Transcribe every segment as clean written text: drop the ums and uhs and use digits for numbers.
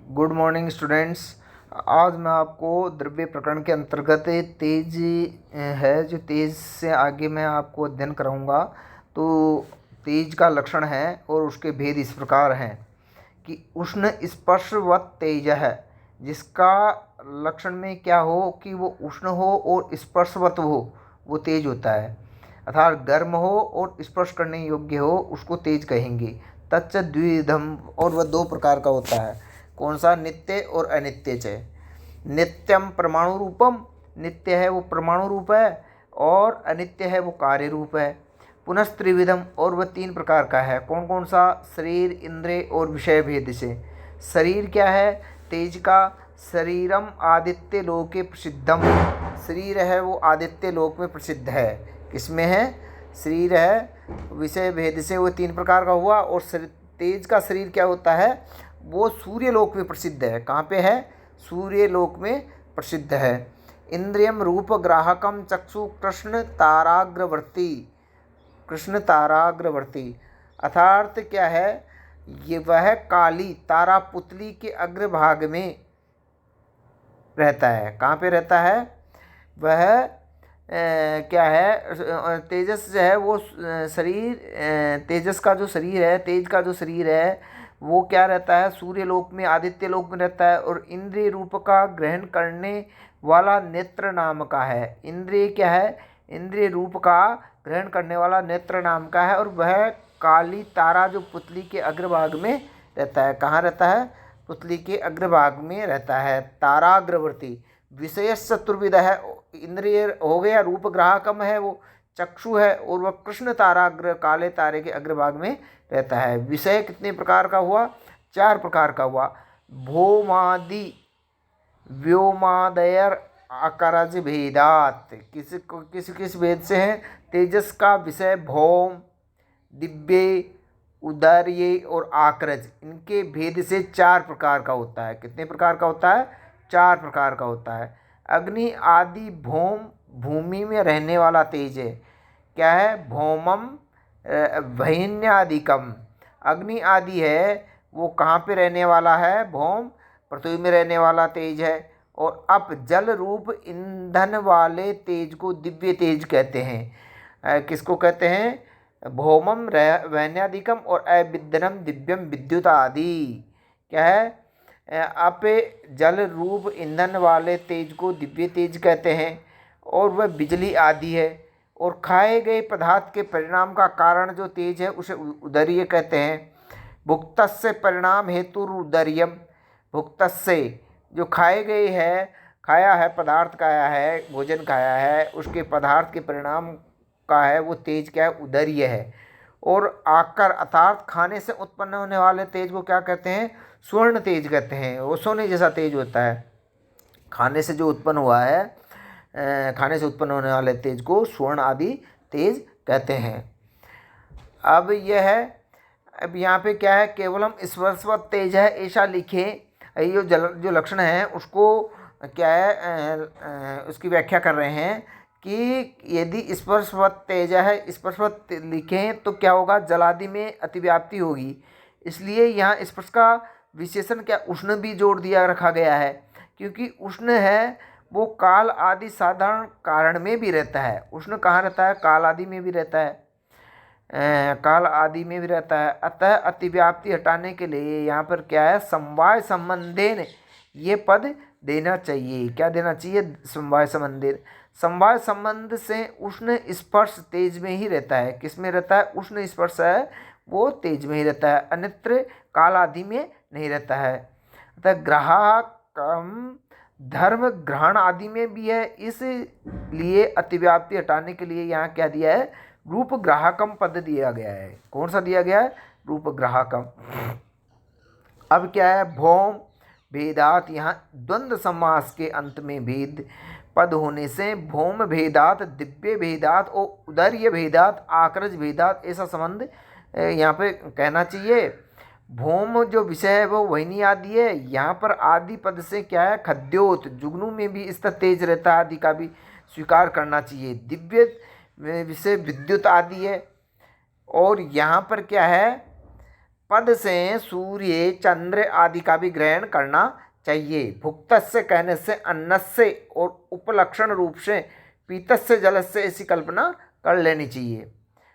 Good morning students. आज मैं आपको द्रव्य प्रकरण के अंतर्गत तेज है जो तेज से आगे मैं आपको अध्ययन कराऊंगा। तो तेज का लक्षण है और उसके भेद इस प्रकार हैं कि उष्ण स्पर्शवत तेज है, जिसका लक्षण में क्या हो कि वो उष्ण हो और स्पर्शवत हो, वो तेज होता है। अर्थात गर्म हो और स्पर्श करने योग्य हो, उसको तेज कहेंगे। तच्च द्विविधम, और वह दो प्रकार का होता है। कौन सा? नित्य और अनित्य च। नित्यम परमाणु रूपम, नित्य है वो परमाणु रूप है, और अनित्य है वो कार्य रूप है। पुनः त्रिविधम, और वह तीन प्रकार का है। कौन कौन सा? शरीर, इंद्रिय और विषय भेद से। शरीर क्या है तेज का? शरीरम आदित्य लोके प्रसिद्धम, शरीर है वो आदित्य लोक में प्रसिद्ध है। किसमें है? शरीर है। विषय भेद से वो तीन प्रकार का हुआ। और तेज का शरीर क्या होता है? वो सूर्य लोक में प्रसिद्ध है। कहाँ पे है? सूर्य लोक में प्रसिद्ध है। इंद्रियम रूप ग्राहकम चक्षु कृष्ण ताराग्रवर्ती, कृष्ण ताराग्रवर्ती अर्थात क्या है? ये वह काली तारा पुतली के अग्रभाग में रहता है। कहाँ पे रहता है वह? क्या है? तेजस जो है वो शरीर, तेजस का जो शरीर है, तेज का जो शरीर है, वो क्या रहता है? सूर्य लोक में, आदित्य लोक में रहता है। और इंद्रिय रूप का ग्रहण करने वाला नेत्र नाम का है। इंद्रिय क्या है? इंद्रिय रूप का ग्रहण करने वाला नेत्र नाम का है। और वह काली तारा जो पुतली के अग्रभाग में रहता है। कहाँ रहता है? पुतली के अग्रभाग में रहता है। ताराग्रवर्ती। विषय चतुर्विध है। इंद्रिय हो गया, रूप ग्राहकम है वो चक्षु है, और वह कृष्ण ताराग्र काले तारे के अग्रभाग में रहता है। विषय कितने प्रकार का हुआ? चार प्रकार का हुआ। भौमादि व्योमादयर आकारज भेदात। किस भेद से है? तेजस का विषय भौम, दिव्य, उदर्य और आक्रज, इनके भेद से चार प्रकार का होता है। कितने प्रकार का होता है? चार प्रकार का होता है। अग्नि आदि भौम, भूमि में रहने वाला तेज है। क्या है? भौमम वहिन्यादिकम। अग्नि आदि है वो कहाँ पे रहने वाला है? भौम, पृथ्वी में रहने वाला तेज है। और अप जल रूप ईंधन वाले तेज को दिव्य तेज कहते हैं। किसको कहते हैं? भौमम वैन्यादिकम और अविद्यनम दिव्यम विद्युत आदि। क्या है? आप जल रूप ईंधन वाले तेज को दिव्य तेज कहते हैं, और वह बिजली आदि है। और खाए गए पदार्थ के परिणाम का कारण जो तेज है उसे उदर्य कहते हैं। भुक्तस्य परिणाम हेतु उदर्यम। भुक्तस्य जो खाए गए है, खाया है, पदार्थ खाया है, भोजन खाया है, उसके पदार्थ के परिणाम का है वो तेज क्या है? उदर्य है। और आकर अर्थात खाने से उत्पन्न होने वाले तेज को क्या कहते हैं? स्वर्ण तेज कहते हैं। वो सोने जैसा तेज होता है। खाने से जो उत्पन्न हुआ है, खाने से उत्पन्न होने वाले तेज को स्वर्ण आदि तेज कहते हैं। अब यह है, अब यहाँ पे क्या है? केवलम स्पर्शवत तेज है ऐसा लिखे। ये जो लक्षण है उसको क्या है? उसकी व्याख्या कर रहे हैं कि यदि स्पर्शवत तेज है, स्पर्शवत लिखें तो क्या होगा? जलादि में अतिव्याप्ति होगी। इसलिए यहाँ स्पर्श का विशेषण क्या उष्ण भी जोड़ दिया रखा गया है, क्योंकि उष्ण है वो काल आदि साधारण कारण में भी रहता है। उष्ण कहाँ रहता है? काल आदि में भी रहता है। काल आदि में भी रहता है। अतः अतिव्याप्ति हटाने के लिए यहाँ पर क्या है? समवाय संबंधेन ये पद देना चाहिए। क्या देना चाहिए? समवाय संबंधित। समवाय संबंध से उष्ण स्पर्श तेज में ही रहता है। किस में रहता है? उष्ण स्पर्श है वो तेज में ही रहता है, अन्यत्र काल आदि में नहीं रहता है। अतः ग्राहकम धर्म ग्रहण आदि में भी है। इसलिए अतिव्याप्ति हटाने के लिए यहाँ क्या दिया है? रूप ग्राहकम पद दिया गया है। कौन सा दिया गया है? रूप ग्राहकम। अब क्या है? भौम भेदात, यहाँ द्वंद्व समास के अंत में भेद पद होने से भौम भेदात, दिव्य भेदात और उदर्य भेदात, आक्रज भेदात ऐसा संबंध यहाँ पे कहना चाहिए। भौम जो विषय है वो वहिनी आदि है। यहाँ पर आदि पद से क्या है? खद्योत, जुगनू में भी इसका तेज रहता है, आदि का भी स्वीकार करना चाहिए। दिव्य विषय विद्युत आदि है। और यहाँ पर क्या है? पद से सूर्य चंद्र आदि का भी ग्रहण करना चाहिए। भुक्तस्य कहने से अन्नस्य और उपलक्षण रूप से पीतस्य जलस्य ऐसी कल्पना कर लेनी चाहिए।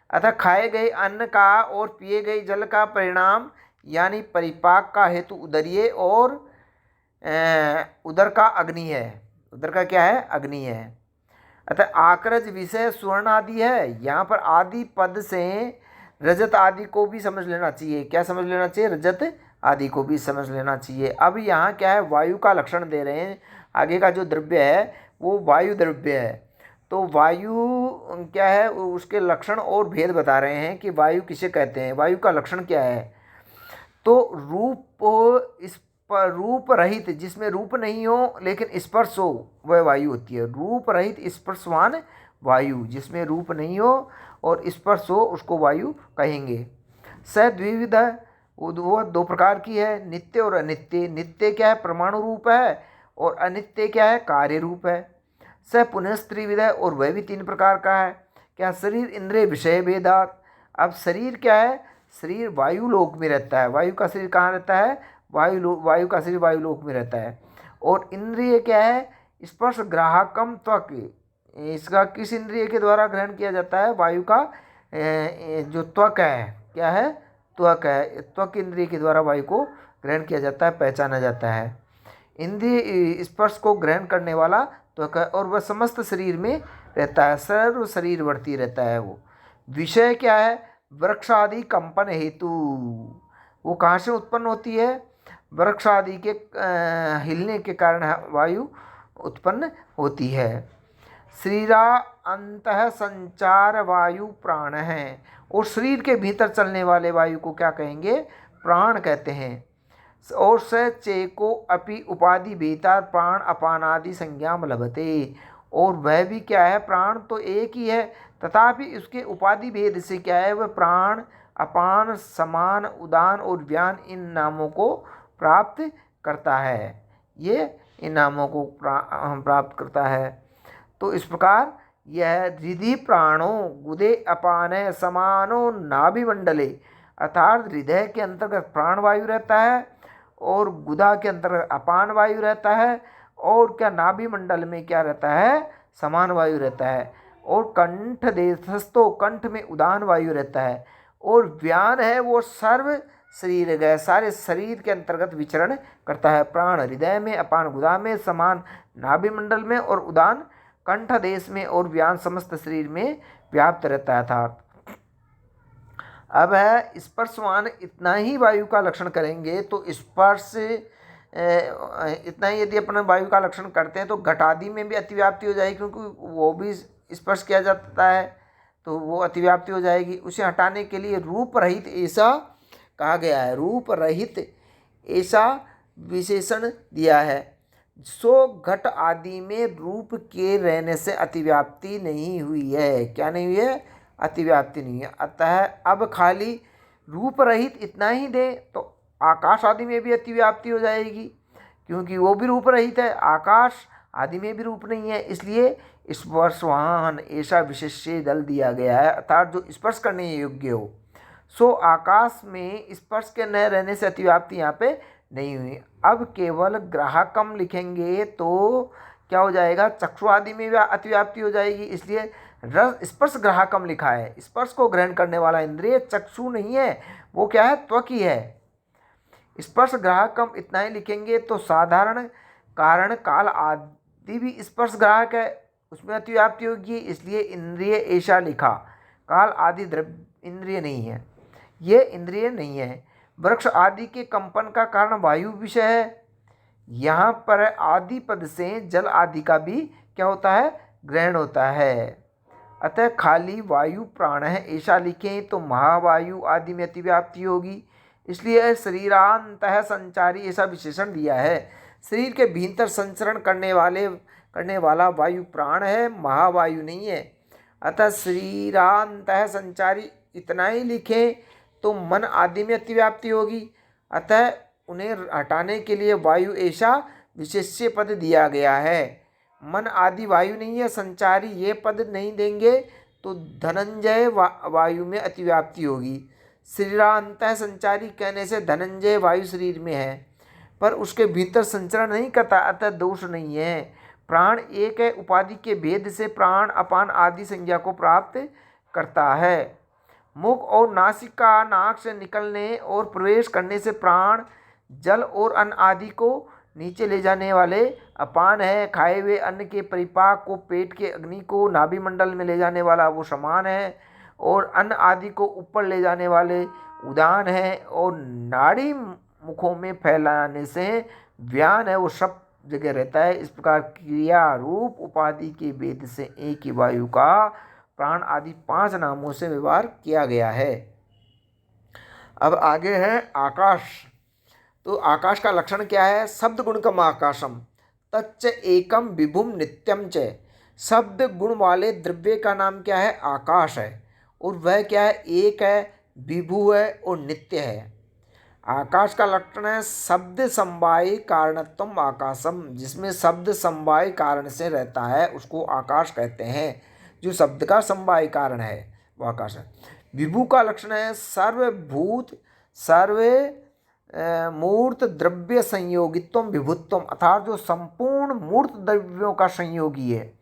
अतः खाए गए अन्न का और पिए गए जल का परिणाम यानी परिपाक का हेतु उदरीय और उदर का अग्नि है। उदर का क्या है? अग्नि है। अतः आक्रज विषय स्वर्ण आदि है। यहाँ पर आदि पद से रजत आदि को भी समझ लेना चाहिए। क्या समझ लेना चाहिए? रजत आदि को भी समझ लेना चाहिए। अब यहाँ क्या है? वायु का लक्षण दे रहे हैं। आगे का जो द्रव्य है वो वायु द्रव्य है। तो वायु क्या है? उसके लक्षण और भेद बता रहे हैं कि वायु किसे कहते हैं, वायु का लक्षण क्या है। तो रूप रहित, जिसमें रूप नहीं हो लेकिन स्पर्श हो, वह वायु होती है। रूप रहित स्पर्शवान वायु, जिसमें रूप नहीं हो और स्पर्श हो, उसको वायु कहेंगे। स द्विविध, वो दो प्रकार की है, नित्य और अनित्य। नित्य क्या है? परमाणु रूप है, और अनित्य क्या है? कार्य रूप है। स पुनः त्रिविध है, और वह भी तीन प्रकार का है। क्या? शरीर इंद्रिय विषय भेदात। अब शरीर क्या है? शरीर वायु लोक में रहता है। वायु का शरीर कहाँ रहता है? वायु का शरीर वायु लोक में रहता है। और इंद्रिय क्या है? स्पर्श ग्राहकम त्वक। इसका किस इंद्रिय के द्वारा ग्रहण किया जाता है? वायु का जो त्वक है, क्या है? त्वक है। त्वक इंद्रिय के द्वारा वायु को ग्रहण किया जाता है, पहचाना जाता है। इंद्रिय स्पर्श को ग्रहण करने वाला त्वक है, और वह समस्त शरीर में रहता है, सर्व शरीरवर्ती रहता है। वो विषय क्या है? वृक्ष आदि कंपन हेतु। वो कहाँ से उत्पन्न होती है? वृक्ष आदि के हिलने के कारण वायु उत्पन्न होती है। शरीरा अंतः संचार वायु प्राण है, और शरीर के भीतर चलने वाले वायु को क्या कहेंगे? प्राण कहते हैं। और स चेको अपि उपाधि भेता प्राण अपानादि संज्ञा लभते। और वह भी क्या है? प्राण तो एक ही है, तथापि उसके उपाधि भेद से क्या है? वह प्राण, अपान, समान, उदान और व्यान इन नामों को प्राप्त करता है। ये इन नामों को प्राप्त करता है। तो इस प्रकार यह हृदय प्राणों गुदे अपान समानो नाभिमंडले, अर्थात हृदय के अंतर्गत प्राण वायु रहता है, और गुदा के अंतर्गत अपान वायु रहता है, और क्या नाभि मंडल में क्या रहता है? समान वायु रहता है। और कंठ देशस्थो, कंठ में उदान वायु रहता है। और व्यान है वो सर्व शरीर गए, सारे शरीर के अंतर्गत विचरण करता है। प्राण हृदय में, अपान गुदा में, समान नाभि मंडल में, और उदान कंठ देश में, और व्यान समस्त शरीर में व्याप्त रहता है। था अब है स्पर्शवान, इतना ही वायु का लक्षण करेंगे। तो स्पर्श इतना ही यदि अपन वायु का लक्षण करते हैं तो घटादि में भी अतिव्याप्ति हो जाएगी, क्योंकि वो भी स्पर्श किया जाता है, तो वो अतिव्याप्ति हो जाएगी। उसे हटाने के लिए रूप रहित ऐसा कहा गया है। रूप रहित ऐसा विशेषण दिया है। सो घट आदि में रूप के रहने से अतिव्याप्ति नहीं हुई है। क्या नहीं हुई है? अतिव्याप्ति नहीं है। अतः अब खाली रूप रहित इतना ही दे तो आकाश आदि में भी अतिव्याप्ति हो जाएगी, क्योंकि वो भी रूप रहित है। आकाश आदि में भी रूप नहीं है, इसलिए स्पर्शवान ऐसा विशेष्य दल दिया गया है, अर्थात जो स्पर्श करने योग्य हो। सो आकाश में स्पर्श के न रहने से अतिव्याप्ति यहाँ पे नहीं हुई। अब केवल ग्राहकम लिखेंगे तो क्या हो जाएगा? चक्षु आदि में भी अतिव्याप्ति हो जाएगी, इसलिए रस स्पर्श ग्राहकम लिखा है। स्पर्श को ग्रहण करने वाला इंद्रिय चक्षु नहीं है, वो क्या है? त्वक ही है। स्पर्श ग्राहकम इतना ही लिखेंगे तो साधारण कारण काल आदि भी स्पर्श ग्राहक है, उसमें अतिव्याप्ति होगी, इसलिए इंद्रिय ऐसा लिखा। काल आदि द्रव्य इंद्रिय नहीं है, ये इंद्रिय नहीं है। वृक्ष आदि के कंपन का कारण वायु विषय है। यहाँ पर आदि पद से जल आदि का भी क्या होता है? ग्रहण होता है। अतः खाली वायु प्राण है ऐसा लिखें तो महावायु आदि में अतिव्याप्ति होगी, इसलिए शरीरांतः संचारी ऐसा विशेषण दिया है। शरीर के भीतर संचरण करने वाला वायु प्राण है, महावायु नहीं है। अतः शरीरांतः संचारी इतना ही लिखें तो मन आदि में अतिव्याप्ति होगी। अतः उन्हें हटाने के लिए वायु ऐसा विशेष्य पद दिया गया है। मन आदि वायु नहीं है, संचारी ये पद नहीं देंगे तो धनंजय वायु में अतिव्याप्ति होगी। शरीरांतः संचारी कहने से धनंजय वायु शरीर में है पर उसके भीतर संचरण नहीं करता, अतः दोष नहीं है। प्राण एक है, उपाधि के भेद से प्राण अपान आदि संज्ञा को प्राप्त करता है। मुख और नासिका नाक से निकलने और प्रवेश करने से प्राण जल और अन्न आदि को नीचे ले जाने वाले अपान है। खाए हुए अन्न के परिपाक को, पेट के अग्नि को नाभि मंडल में ले जाने वाला वो समान है, और अन्न आदि को ऊपर ले जाने वाले उदान है, और नाड़ी मुखों में फैलाने से व्यान है, वो सब जगह रहता है। इस प्रकार क्रिया रूप उपाधि के भेद से एक ही वायु का प्राण आदि 5 नामों से व्यवहार किया गया है। अब आगे है आकाश। तो आकाश का लक्षण क्या है? शब्द गुणकम आकाशम तच्च एकम विभुम नित्यम च। शब्द गुण वाले द्रव्य का नाम क्या है? आकाश है, और वह क्या है? एक है, विभु है और नित्य है। आकाश का लक्षण है शब्द समवाय कारणत्वम आकाशम। जिसमें शब्द समवाय कारण से रहता है उसको आकाश कहते हैं। जो शब्द का समवाय कारण है वो आकाश है। विभु का लक्षण है सर्वभूत सर्व मूर्त द्रव्य संयोगित्वम विभुत्वम, अर्थात जो संपूर्ण मूर्त द्रव्यों का संयोगी है,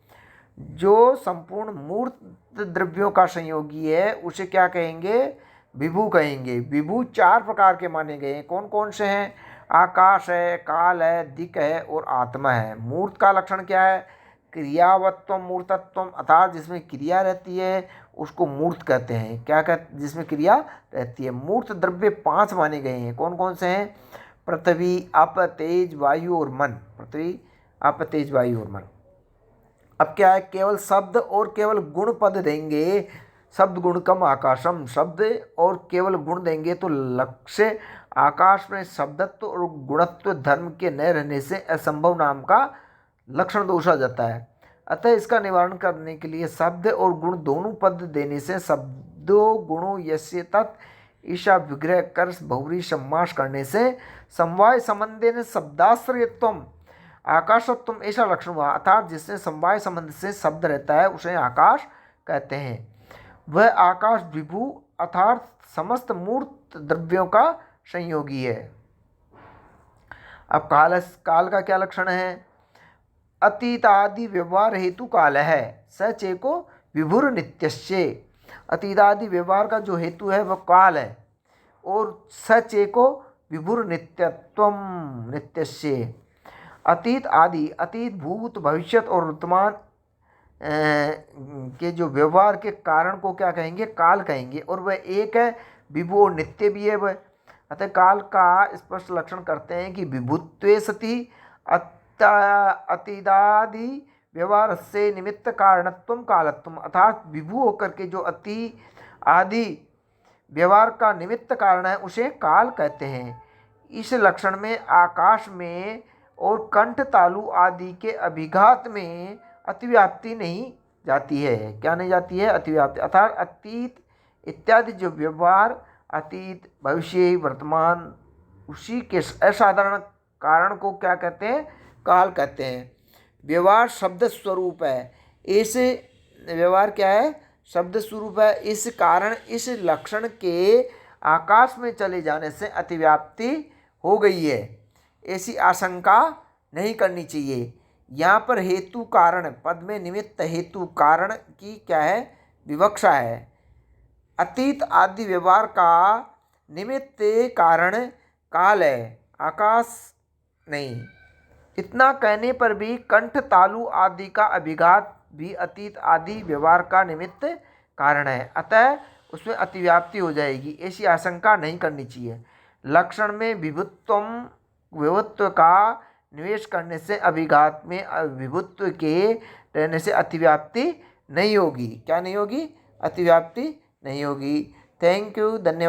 जो संपूर्ण मूर्त द्रव्यों का संयोगी है उसे क्या कहेंगे? विभु कहेंगे। विभु 4 प्रकार के माने गए हैं। कौन कौन से हैं? आकाश है, काल है, दिक् है और आत्मा है। मूर्त का लक्षण क्या है? क्रियावत्वम मूर्तत्वम, अर्थात जिसमें क्रिया रहती है उसको मूर्त कहते हैं। क्या कहते? जिसमें क्रिया रहती है। मूर्त द्रव्य 5 माने गए हैं। कौन कौन से हैं? पृथ्वी, अप, तेज, वायु और मन। पृथ्वी, अप, तेज, वायु और मन। अब क्या है? केवल शब्द और केवल गुण पद देंगे। शब्द गुणकम आकाशम, शब्द और केवल गुण देंगे तो लक्ष्य आकाश में शब्दत्व और गुणत्व धर्म के न रहने से असंभव नाम का लक्षण दोष आ जाता है। अतः इसका निवारण करने के लिए शब्द और गुण दोनों पद देने से शब्दों गुणों यस्य तत् ईशा विग्रह कर बहुरी समास करने से समवाय संबंधे ने शब्दाश्रयत्वम आकाशत्वम ऐसा लक्षण हुआ। अर्थात जिससे समवाय संबंध से शब्द रहता है उसे आकाश कहते हैं। वह आकाश विभु अर्थात समस्त मूर्त द्रव्यों का संयोगी है। अब काल का क्या लक्षण है? अतीत आदि व्यवहार हेतु काल है, स चेको विभुर नित्यस्य। अतीत आदि व्यवहार का जो हेतु है वह काल है, और स चेको विभुर नित्यत्वम नित्यस्य। अतीत आदि, अतीत, भूत, भविष्य और वर्तमान के जो व्यवहार के कारण को क्या कहेंगे? काल कहेंगे, और वह एक है, विभु और नित्य भी है वह। अतः काल का स्पष्ट लक्षण करते हैं कि विभुत्वे सति अतीतादि व्यवहार से निमित्त कारणत्वम कालत्वम, अर्थात विभु होकर के जो अति आदि व्यवहार का निमित्त कारण है उसे काल कहते हैं। इस लक्षण में आकाश में और कंठ तालु आदि के अभिघात में अतिव्याप्ति नहीं जाती है। क्या नहीं जाती है? अतिव्याप्ति, अर्थात अतीत इत्यादि जो व्यवहार अतीत, भविष्य, वर्तमान, उसी के असाधारण कारण को क्या कहते हैं? काल कहते हैं। व्यवहार शब्द स्वरूप है। इस व्यवहार क्या है? शब्द स्वरूप है। इस कारण इस लक्षण के आकाश में चले जाने से अतिव्याप्ति हो गई है, ऐसी आशंका नहीं करनी चाहिए। यहाँ पर हेतु कारण पद में निमित्त हेतु कारण की क्या है? विवक्षा है। अतीत आदि व्यवहार का निमित्त कारण काल है, आकाश नहीं। इतना कहने पर भी कंठ तालु आदि का अभिघात भी अतीत आदि व्यवहार का निमित्त कारण है, अतः उसमें अतिव्याप्ति हो जाएगी, ऐसी आशंका नहीं करनी चाहिए। लक्षण में विभुत्व का निवेश करने से अभिघात में विभुत्व के रहने से अतिव्याप्ति नहीं होगी। क्या नहीं होगी? अतिव्याप्ति नहीं होगी। थैंक यू, धन्यवाद।